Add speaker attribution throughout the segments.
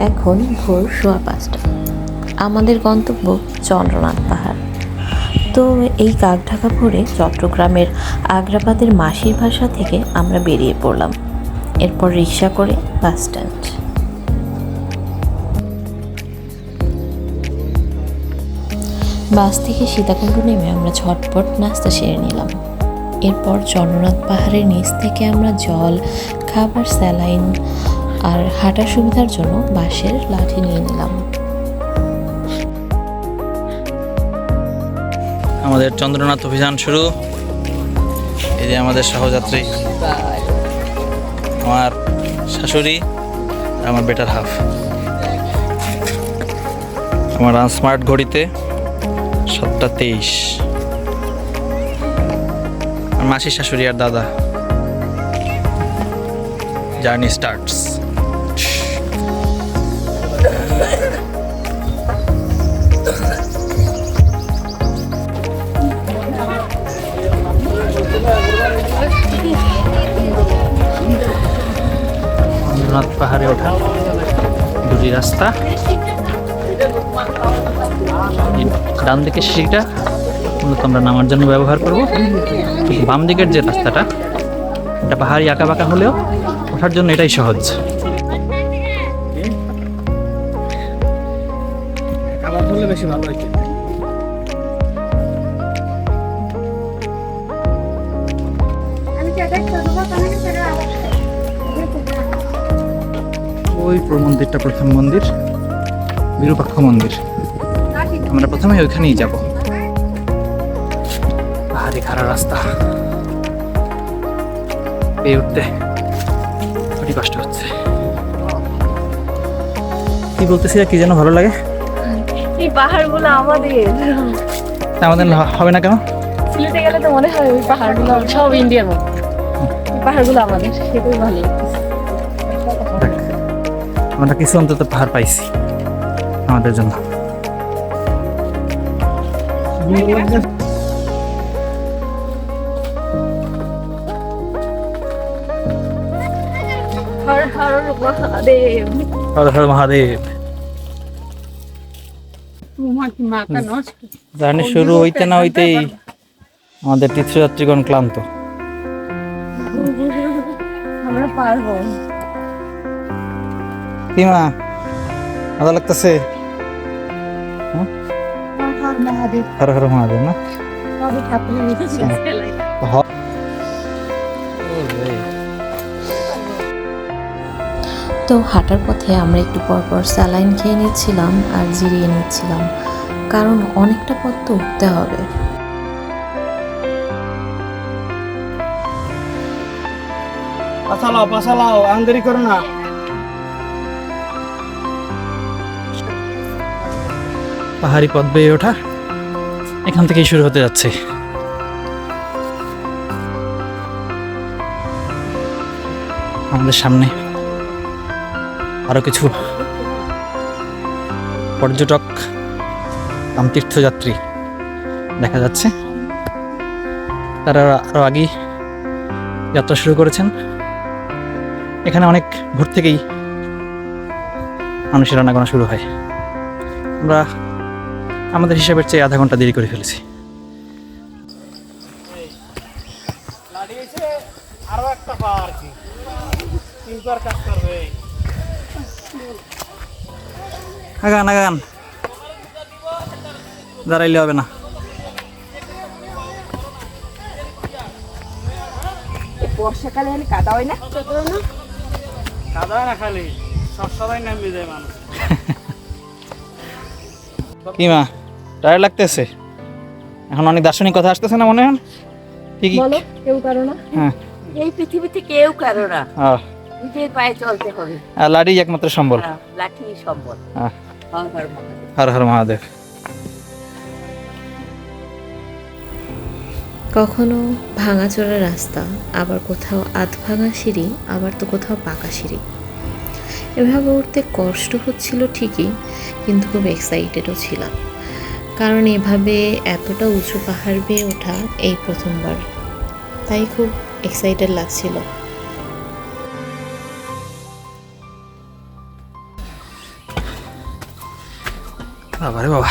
Speaker 1: এখন ভোর 5:15। আমাদের গন্তব্য চন্দ্রনাথ পাহাড়। তো এই কাকঢাকা ভোরে চট্টগ্রামের আগ্রাবাদের মাসির ভাষা থেকে আমরা বেরিয়ে পড়লাম। এরপর রিক্সা করে বাস স্ট্যান্ড। বাস থেকে সীতাকুণ্ড নেমে আমরা ঝটপট নাস্তা সেরে নিলাম। এরপর চন্দ্রনাথ পাহাড়ের নিচ থেকে আমরা জল, খাবার, স্যালাইন আর হাঁটার সুবিধার জন্য বাঁশের লাঠি নিয়ে নিলাম।
Speaker 2: আমাদের চন্দ্রনাথ অভিযান শুরু। এই যে আমাদের সহযাত্রী, আমার শাশুড়ি আর আমার বেটার হাফ। আমার স্মার্ট ঘড়িতে 7:23। আর মাসির শাশুড়ি আর দাদা। Journey starts. চন্দ্রনাথ পাহাড়ে ওঠা দুটি রাস্তা। ডান দিকের সিঁড়িটা মূলত আমরা নামার জন্য ব্যবহার করব, কিন্তু বাম দিকের যে রাস্তাটা এটা পাহাড়ি আঁকা বাঁকা হলেও ওঠার জন্য এটাই সহজ। বেশি ভালো হয়েছে। ওই মন্দিরটা প্রথম মন্দির, বিরূপাক্ষ মন্দির। আমরা প্রথমে ওইখানেই যাব। পাহাড়ি খাড়া রাস্তা পেয়ে উঠতে খুবই কষ্ট হচ্ছে। কি বলতেছি, কি যেন ভালো লাগে।
Speaker 3: এই পাহাড়গুলো আমাদের
Speaker 2: হবে না কেন?
Speaker 3: সিলেটে গেলে তো মনে হয় ওই পাহাড়গুলো সব ইন্ডিয়ার মতো। পাহাড়গুলো আমাদের, সেটাই ভালো লাগছে।
Speaker 2: আমরা কিছু অন্তত পাহাড় পাইছি আমাদের জন্য।
Speaker 3: হর হর মহাদেব,
Speaker 2: হর হর মহাদেব। জার্নি শুরু হইতে না হইতেই আমাদের তীর্থযাত্রীগণ ক্লান্ত।
Speaker 3: আমরা পারবো।
Speaker 2: কি মা, ভালো লাগতেছে? হর হর মহাদেব না?
Speaker 1: তো হাঁটার পথে আমরা একটু পরপর স্যালাইন খেয়ে নিচ্ছিলাম আর জিরিয়ে নিচ্ছিলাম, কারণ অনেকটা পথ তো উঠতে হবে।
Speaker 2: পাশালাও আন্দরি করো না। পাহাড়ি পথ বেয়ে ওঠা এখান থেকেই শুরু হতে যাচ্ছে। আমাদের সামনে আরো কিছু পর্যটক তীর্থযাত্রী দেখা যাচ্ছে। তারা আরো আগেই যাত্রা শুরু করেছেন। এখানে অনেক ভোর থেকেই মানুষের আনাগোনা শুরু হয়। আমরা আমাদের হিসাবের চেয়ে আধা ঘন্টা দেরি করে ফেলেছি। আগান আগান, দাঁড়াইলে হবে না।
Speaker 3: বর্ষাকালে কাদা হয় না,
Speaker 4: কাদা না খালি সবাই নামবে যায় মানুষ।
Speaker 2: কি মা, টায়ার লাগতেছে? এখন অনেক দার্শনিক কথা আসতেছে না মনে হয়? কি
Speaker 3: বলো, কেউ কারো না।
Speaker 2: হ্যাঁ,
Speaker 3: এই পৃথিবীতে কেউ কারো না, নিজের পায়ে চলতে হবে।
Speaker 2: লাঠি একমাত্র সম্বল।
Speaker 3: লাঠি সম্বল।
Speaker 2: হর হর মহাদেব।
Speaker 1: কখনো ভাঙাচোরা রাস্তা, আবার কোথাও আধ ভাঙা সিঁড়ি, আবার তো কোথাও পাকা সিঁড়ি। এভাবে উঠতে কষ্ট হচ্ছিল ঠিকই, কিন্তু খুব এক্সাইটেডও ছিলাম, কারণ এভাবে এতটা উঁচু পাহাড় বেয়ে ওঠা এই প্রথমবার, তাই খুব এক্সাইটেড লাগছিল।
Speaker 2: বাবা রে বাবা,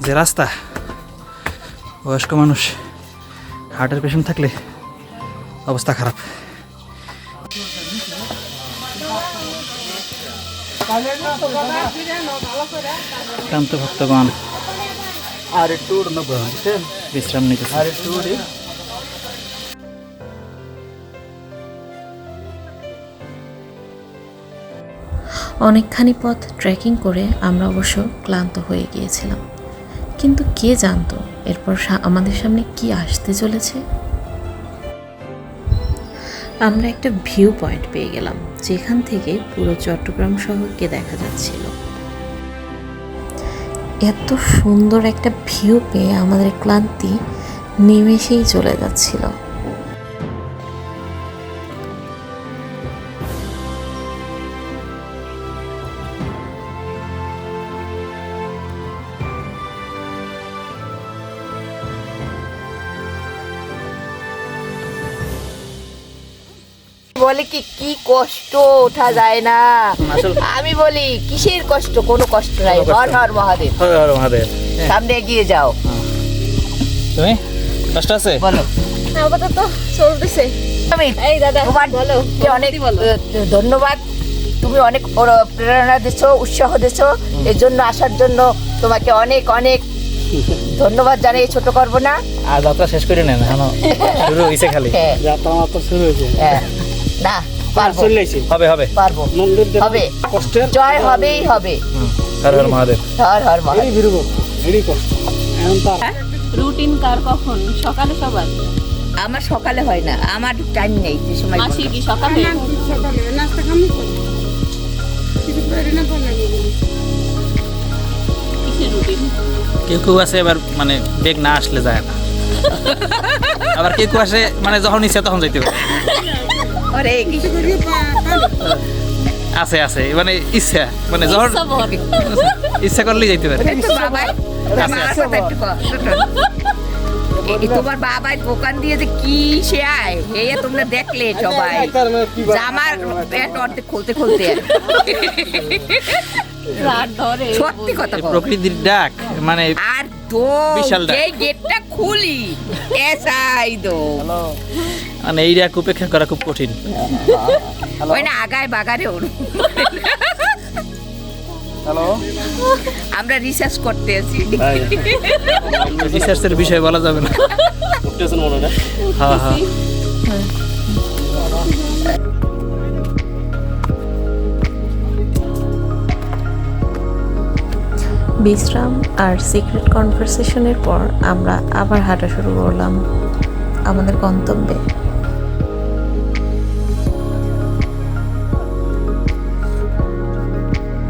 Speaker 2: যে রাস্তা, বয়স্ক মানুষ, হার্টের পেশেন্ট থাকলে অবস্থা খারাপ। ক্লান্ত ভক্তগণ বিশ্রাম নিতেছে।
Speaker 1: অনেকখানি পথ ট্রেকিং করে আমরা অবশ্য ক্লান্ত হয়ে গিয়েছিলাম, কিন্তু কে জানতো এরপর আমাদের সামনে কি আসতে চলেছে। আমরা একটা ভিউ পয়েন্ট পেয়ে গেলাম, যেখান থেকে পুরো চট্টগ্রাম শহরকে দেখা যাচ্ছিল। এত সুন্দর একটা ভিউ পেয়ে আমাদের ক্লান্তি নিমেষেই চলে যাচ্ছিল।
Speaker 5: বলে কি কি কষ্ট ওঠা যায় না। আমি বলি কিসের কষ্ট, কোনো কষ্ট নাই। হর হর মহাদেব,
Speaker 2: হর হর মহাদেব।
Speaker 5: সামনে এগিয়ে যাও।
Speaker 2: তুমি কষ্ট আছে?
Speaker 5: বলো।
Speaker 3: আপাতত চলতেছে। এই দাদা
Speaker 5: তোমার
Speaker 3: বলো,
Speaker 5: অনেক
Speaker 3: বলো।
Speaker 5: ধন্যবাদ। তুমি অনেক প্রেরণা দিছো, উৎসাহ দিছো, এর জন্য আসার জন্য তোমাকে অনেক অনেক ধন্যবাদ জানাই। ছোট করবো না।
Speaker 2: আর যাত্রা শেষ করে নেন, এখনো শুরু হইছে খালি।
Speaker 5: হ্যাঁ,
Speaker 4: যাত্রা মাত্র শুরু হয়েছে।
Speaker 5: হ্যাঁ, না পারবো,
Speaker 4: চলে আইছি।
Speaker 2: হবে হবে।
Speaker 5: পারবো,
Speaker 4: মন্দির
Speaker 5: হবে,
Speaker 4: কষ্টের
Speaker 5: জয় হবেই হবে।
Speaker 2: হর হর মহাদেব।
Speaker 5: হর হর মহাদেব।
Speaker 4: এই বিরব এই কষ্ট এখন তার
Speaker 3: রুটিন কার কখন? সকালে সবার
Speaker 5: আমার সকালে হয় না, আমার টাইম নেই যে সময়
Speaker 3: আসি কি সকালে? কিসের রুটিন?
Speaker 2: কেউ কেউ আছে এবার মানে বেগ না আসলে যায় না, আবার কেউ কেউ আসে মানে যখন ইচ্ছা তখন যাইতে পারে।
Speaker 5: আরে কিছু
Speaker 2: আছে আছে মানে ইচ্ছা, মানে যখন
Speaker 3: সবর।
Speaker 2: ইচ্ছা করলেই যাইতে পারে।
Speaker 5: তো বাবাই আমার কথা একটু কর, ছোট। এই তোমার বাবাই দোকান দিয়ে যে কি সে আয়, হে তোমরা দেখলে সবাই জামার প্যান্ট অর্ধেক খুলতে খুলতে
Speaker 3: রাত ধরে
Speaker 5: সত্যি কথা
Speaker 2: এই
Speaker 5: বল।
Speaker 2: প্রকৃতির ডাক মানে
Speaker 5: আর দো
Speaker 2: বিশাল ডাক।
Speaker 5: এই গেটটা খুলি এসাই দো,
Speaker 2: মানে এই ডাক উপেক্ষা করা খুব কঠিন।
Speaker 5: ওই না আগায় বাগারে ওর।
Speaker 4: হ্যালো
Speaker 5: আমরা রিসার্চ করতে আছি।
Speaker 2: রিসার্চের বিষয় বলা যাবে না।
Speaker 4: উঠতেছেন মনে হয়।
Speaker 2: হ্যাঁ হ্যাঁ।
Speaker 1: বিশ্রাম আর সিক্রেট কনভারসেশনের পর আমরা আবার হাঁটা শুরু করলাম আমাদের গন্তব্যে।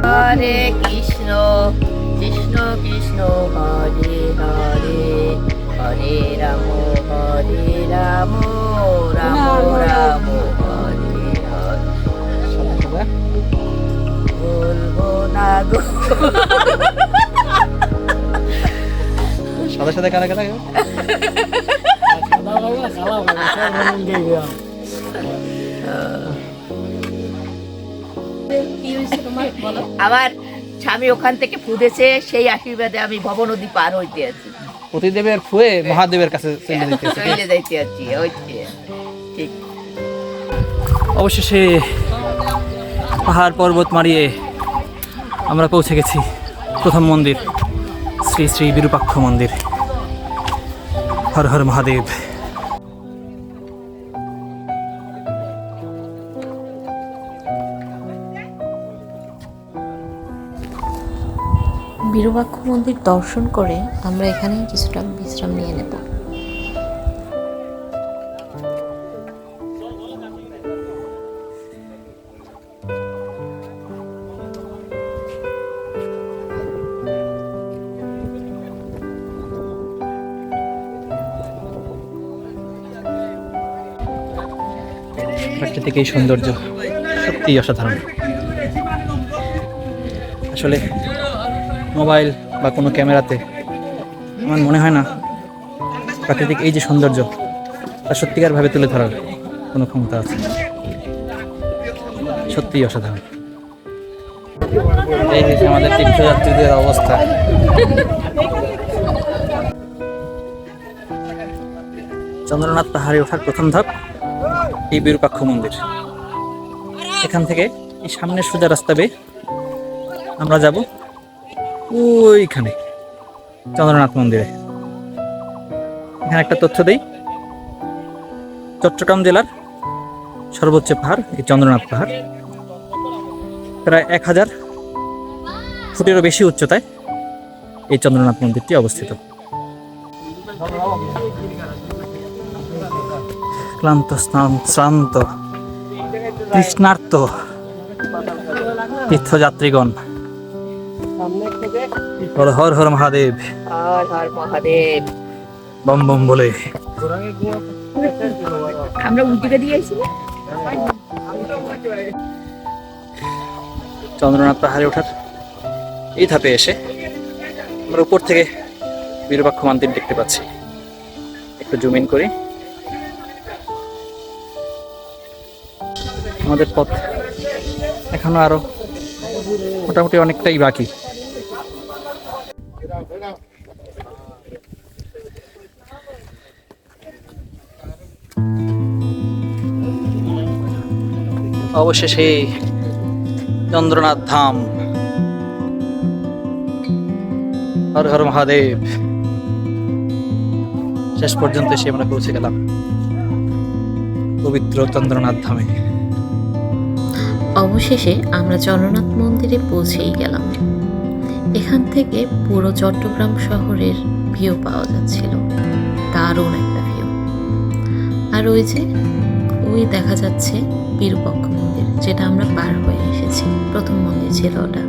Speaker 5: হরে কৃষ্ণ কৃষ্ণ কৃষ্ণ হরে হরে, হরে রাম রাম রাম হরে হরে। বলবো না গো।
Speaker 2: সাথে সাথে কারা কারা
Speaker 5: আমার স্বামী ওখান থেকে ফুদেছে, সেই আশীর্বাদে আমি ভব নদী পার হইতে আছি,
Speaker 2: প্রতিদেবের ফুয়ে মহাদেবের কাছে চলে যেতেছে।
Speaker 5: চলে যাইতে আছি। হইছে ঠিক।
Speaker 2: অবশেষে পাহাড় পর্বত মারিয়ে আমরা পৌঁছে গেছি প্রথম মন্দির, শ্রী শ্রী বিরূপাক্ষ মন্দির। হর হর মহাদেব।
Speaker 1: বিরূপাক্ষ মন্দির দর্শন করে আমরা এখানেই কিছুটা বিশ্রাম নিয়ে নেব।
Speaker 2: প্রাকৃতিক এই সৌন্দর্য সত্যিই অসাধারণ। আসলে মোবাইল বা কোনো ক্যামেরাতে আমার মনে হয় না প্রাকৃতিক এই যে সৌন্দর্য তা সত্যিকারভাবে তুলে ধরার কোনো ক্ষমতা আছে। সত্যিই অসাধারণ। এই হচ্ছে আমাদের তীর্থযাত্রীদের অবস্থা। চন্দ্রনাথ পাহাড়ে ওঠার প্রথম ধাপ এই বিরূপাক্ষ মন্দির। এখান থেকে এই সামনের সোজা রাস্তা বেয়ে আমরা যাব ওইখানে চন্দ্রনাথ মন্দিরে। এখানে একটা তথ্য দেই, চট্টগ্রাম জেলার সর্বোচ্চ পাহাড় এই চন্দ্রনাথ পাহাড়। প্রায় 1000 ফুটেরও বেশি উচ্চতায় এই চন্দ্রনাথ মন্দিরটি অবস্থিত। ক্লান্ত শ্রান্ত তৃষ্ণার্ত তীর্থযাত্রীগণ হর হর মহাদেব
Speaker 5: হর হর মহাদেব।
Speaker 2: বম বম বলে
Speaker 5: আমরা উল্টিকে দিয়েছি।
Speaker 2: চন্দ্রনাথ পাহাড়ে ওঠার এই ধাপে এসে আমরা উপর থেকে বিরূপাক্ষ মন্দির দেখতে পাচ্ছি। একটু জুম ইন করি। আমাদের পথ এখনো আরো মোটামুটি অনেকটাই বাকি। অবশেষে চন্দ্রনাথ ধাম, হর হর মহাদেব। শেষ পর্যন্ত এসে আমরা পৌঁছে গেলাম পবিত্র চন্দ্রনাথ ধামে।
Speaker 1: অবশেষে আমরা চন্দ্রনাথ মন্দিরে পৌঁছেই গেলাম। এখান থেকে পুরো চট্টগ্রাম শহরের ভিউ পাওয়া যাচ্ছিল, দারুণ একটা ভিউ। আর ওই দেখা যাচ্ছে বিরূপাক্ষ মন্দির, যেটা আমরা পার হয়ে এসেছি। প্রথম মন্দির ছিল ওটা।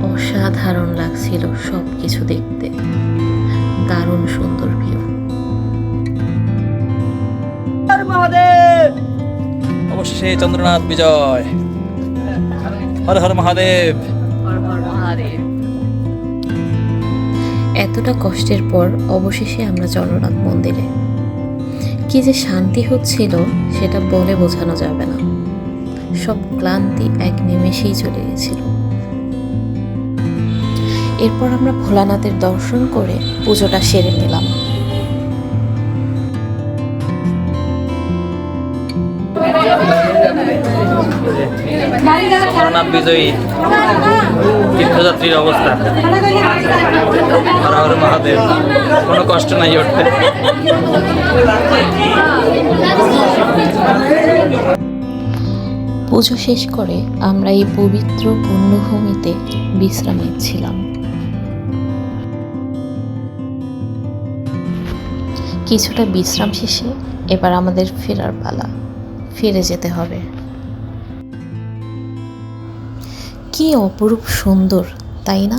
Speaker 1: অসাধারণ লাগছিল সব কিছু দেখতে, দারুণ সুন্দর ভিউ।
Speaker 2: অবশেষে চন্দ্রনাথ বিজয়, হর হর মহাদেব।
Speaker 1: এতটা কষ্টের পর অবশেষে আমরা চন্দ্রনাথ মন্দিরে। কি যে শান্তি হচ্ছিল সেটা বলে বোঝানো যাবে না। সব ক্লান্তি এক নিমেষেই চলে গেছিল। এরপর আমরা ভোলানাথের দর্শন করে পুজোটা সেরে নিলাম।
Speaker 2: চন্দ্রনাথ বিজয়ী তীর্থযাত্রীর অবস্থা, হর হর মহাদেব। কোনো কষ্ট নাই উঠতে।
Speaker 1: পুজো শেষ করে আমরা এই পবিত্র পুণ্যভূমিতে বিশ্রাম নিচ্ছিলাম। কিছুটা বিশ্রাম শেষে এবার আমাদের ফেরার পালা। ফিরে যেতে হবে। কি অপরূপ সুন্দর, তাই না?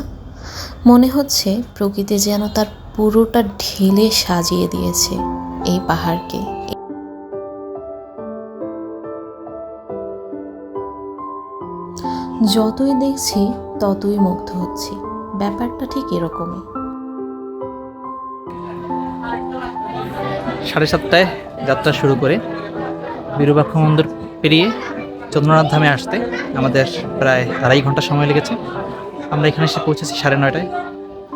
Speaker 1: মনে হচ্ছে প্রকৃতি যেন তার পুরোটা ঢেলে সাজিয়ে দিয়েছে এই পাহাড়কে। যতই দেখছি ততই মুগ্ধ হচ্ছি। ব্যাপারটা ঠিক এরকমই।
Speaker 2: 7:30টায় যাত্রা শুরু করে বিরূপাক্ষ মন্দির পেরিয়ে চন্দ্রনাথ ধামে আসতে আমাদের প্রায় 2.5 ঘন্টা সময় লেগেছে। আমরা এখানে এসে পৌঁছেছি 9:30টায়।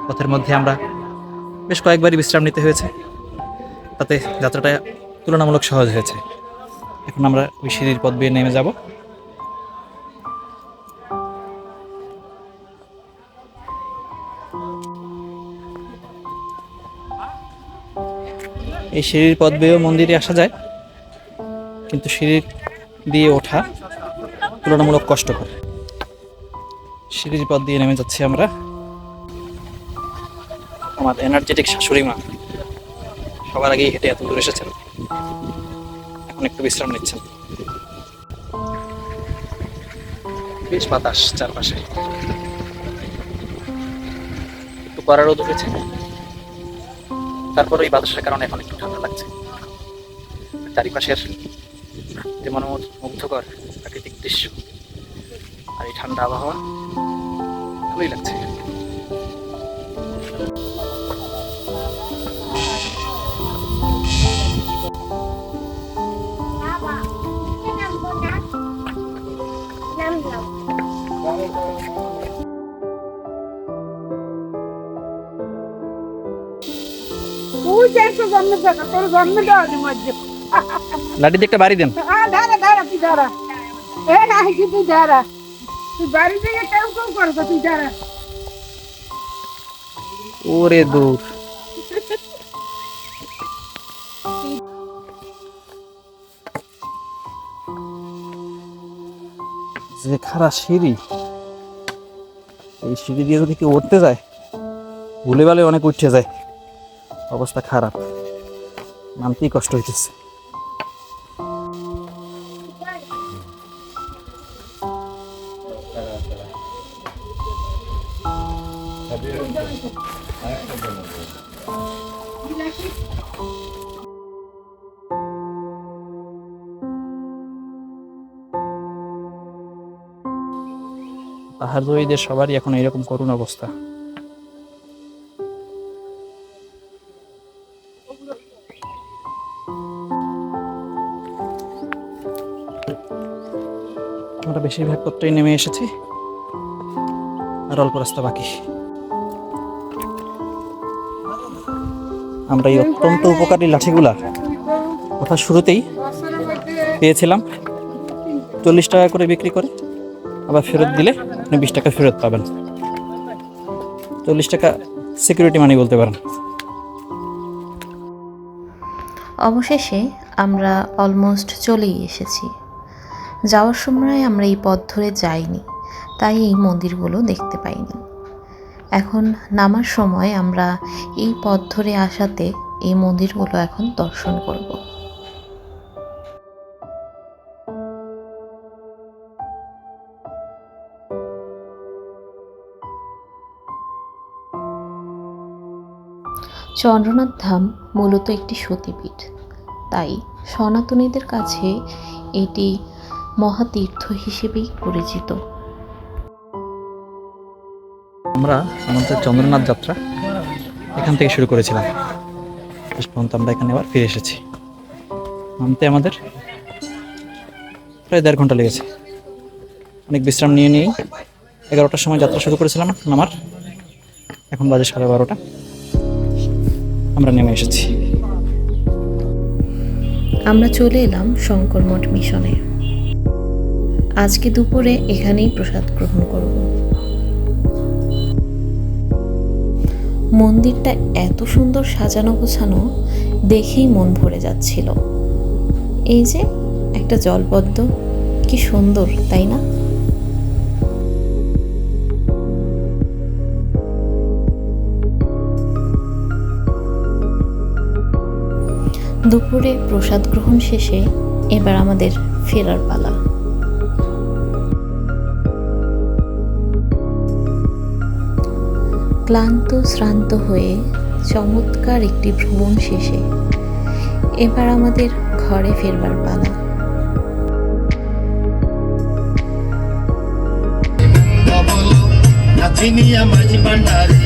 Speaker 2: পথের মধ্যে আমরা বেশ কয়েকবারই বিশ্রাম নিতে হয়েছে, তাতে যাত্রাটা তুলনামূলক সহজ হয়েছে। এখন আমরা ওই সিঁড়ির পথ বেয়ে নেমে যাব। এই সিঁড়ির পথ বেয়েও মন্দিরে আসা যায়, কিন্তু সিঁড়ি দিয়ে ওঠা তুলনামূলক কষ্টকর। সিঁড়ির পথ দিয়ে নেমে যাচ্ছি আমরা। আমার এনার্জেটিক শাশুড়ি মা সবার আগেই হেঁটে এত দূর এসেছেন, এখন একটু বিশ্রাম নিচ্ছেন। বেশ বাতাস চারপাশে, একটু কড়া রোদ উঠেছে, তারপর ওই বাতাসের কারণে এখন একটু ঠান্ডা লাগছে। চারিপাশের যে মনোমুগ্ধকর প্রাকৃতিক দৃশ্য আর এই ঠান্ডা আবহাওয়া ভালোই লাগছে।
Speaker 6: তুই দেখছো জন্মের জায়গা, তোর জন্মে দেওয়া আছে মধ্যে।
Speaker 2: লাঠি দিয়ে একটা বাড়ি দেন।
Speaker 6: দাঁড়া দাঁড়া, তুই দাঁড়া। এ না, তুই দাঁড়া। তুই বাড়ি থেকে কেউ কেউ করবে, তুই দাঁড়া।
Speaker 2: ওরে দূর। যে খারাপ সিঁড়ি, এই সিঁড়ি দিয়ে যদি কেউ উঠতে যায়, ভুলে ভালে অনেক উঠতে যায়, অবস্থা খারাপ, নামতেই কষ্ট হইতেছে। পাহাড়জয়ীদের সবারই এখন এরকম করুণ অবস্থা। আমরা বেশিরভাগ পথটাই নেমে এসেছি, আর অল্প রাস্তা বাকি। আমরা এই অত্যন্ত উপকারী লাঠিগুলা ওঠার শুরুতেই পেয়েছিলাম 40 টাকা করে বিক্রি করে, আবার ফেরত দিলে আপনি 20 টাকা ফেরত পাবেন। 40 টাকা সিকিউরিটি মানি বলতে পারেন।
Speaker 1: অবশেষে আমরা অলমোস্ট চলেই এসেছি। যাওয়ার সময় আমরা এই পথ ধরে যাইনি, তাই এই মন্দিরগুলো দেখতে পাইনি। এখন নামার সময় আমরা এই পথ ধরে আসাতে এই মন্দিরগুলো এখন দর্শন করব। চন্দ্রনাথ ধাম মূলত একটি সতীপীঠ, তাই সনাতনীদের কাছে এটি মহাতীর্থ হিসেবেই পরিচিত।
Speaker 2: আমরা আমাদের চন্দ্রনাথ যাত্রা এখান থেকে শুরু করেছিলাম, শেষ পর্যন্ত আমরা এখানে আবার ফিরে এসেছি। নামতে আমাদের প্রায় 1.5 ঘন্টা লেগেছে। অনেক বিশ্রাম নিয়ে নিয়েই 11টার সময় যাত্রা শুরু করেছিলাম নামার, এখন বাজে 12:30। আমরা নেমে এসেছি।
Speaker 1: আমরা চলে এলাম শঙ্করমঠ মিশনে। আজকে দুপুরে এখানেই প্রসাদ গ্রহণ করব। মন্দিরটা এত সুন্দর সাজানো গোছানো, দেখেই মন ভরে যাচ্ছিল। এই যে একটা জলপদ্ম, কি সুন্দর তাই না? দুপুরে প্রসাদ গ্রহণ শেষে এবার আমাদের ফেরার পালা। ক্লান্ত শ্রান্ত হয়ে চমৎকার একটি ভ্রমণ শেষে এবার আমাদের ঘরে ফেরবার পালা।
Speaker 7: নাচিনিয়া মাঝি ভান্ডারি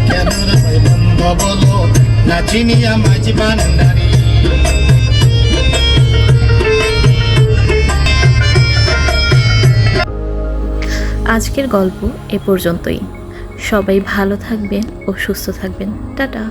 Speaker 7: কেমন বন্ধ বলো, নাচিনিয়া মাঝি ভান্ডারি।
Speaker 1: আজকের গল্প এ পর্যন্তই। সবাই ভালো থাকবেন ও সুস্থ থাকবেন। টাটা।